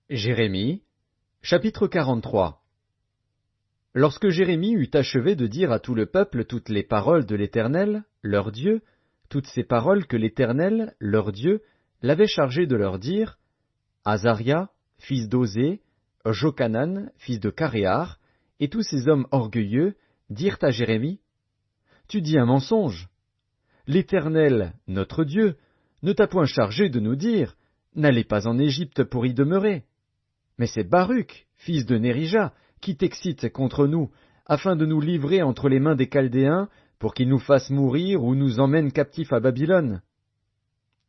Jérémie, chapitre 43. Lorsque Jérémie eut achevé de dire à tout le peuple toutes les paroles de l'Éternel, leur Dieu, toutes ces paroles que l'Éternel, leur Dieu, l'avait chargé de leur dire, Azaria, fils d'Osée, Jochanan, fils de Caréar, et tous ces hommes orgueilleux dirent à Jérémie, Tu dis un mensonge. L'Éternel, notre Dieu, ne t'a point chargé de nous dire, N'allez pas en Égypte pour y demeurer. Mais c'est Baruch, fils de Nérija, qui t'excite contre nous, afin de nous livrer entre les mains des Chaldéens, pour qu'ils nous fassent mourir ou nous emmènent captifs à Babylone.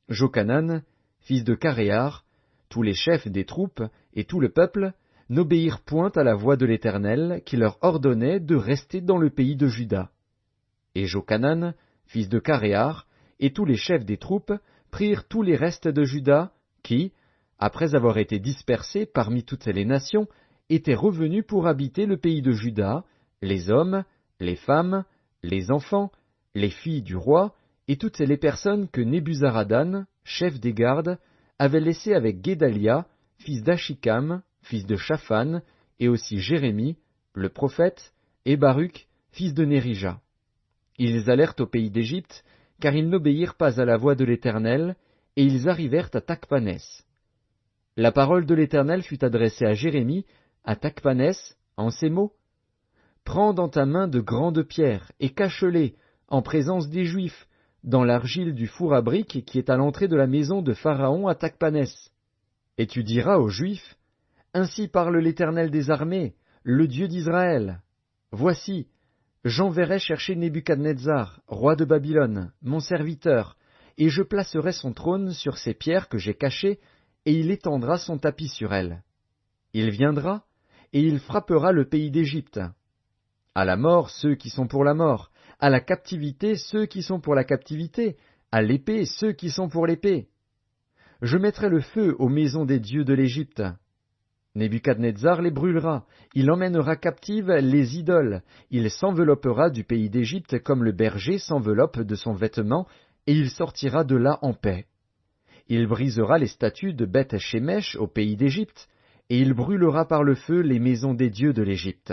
Jochanan, fils de Caréar, tous les chefs des troupes et tout le peuple n'obéirent point à la voix de l'Éternel, qui leur ordonnait de rester dans le pays de Juda. Et Jochanan, fils de Caréar, et tous les chefs des troupes prirent tous les restes de Juda, qui, après avoir été dispersés parmi toutes les nations, étaient revenus pour habiter le pays de Juda, les hommes, les femmes, les enfants, les filles du roi, et toutes les personnes que Nebuzaradan, chef des gardes, avait laissées avec Guédalia, fils d'Achikam, fils de Shaphan, et aussi Jérémie, le prophète, et Baruch, fils de Nérija. Ils allèrent au pays d'Égypte, car ils n'obéirent pas à la voix de l'Éternel, et ils arrivèrent à Tachpanès. La parole de l'Éternel fut adressée à Jérémie, à Tachpanès, en ces mots. Prends dans ta main de grandes pierres, et cache-les, en présence des Juifs, dans l'argile du four à briques qui est à l'entrée de la maison de Pharaon à Tachpanès. Et tu diras aux Juifs, Ainsi parle l'Éternel des armées, le Dieu d'Israël. Voici, j'enverrai chercher Nebuchadnezzar, roi de Babylone, mon serviteur, et je placerai son trône sur ces pierres que j'ai cachées, et il étendra son tapis sur elles. Il viendra, et il frappera le pays d'Égypte. À la mort ceux qui sont pour la mort, à la captivité ceux qui sont pour la captivité, à l'épée ceux qui sont pour l'épée. Je mettrai le feu aux maisons des dieux de l'Égypte. Nebuchadnezzar les brûlera, il emmènera captives les idoles, il s'enveloppera du pays d'Égypte comme le berger s'enveloppe de son vêtement, et il sortira de là en paix. Il brisera les statues de Beth-Shemesh au pays d'Égypte, et il brûlera par le feu les maisons des dieux de l'Égypte.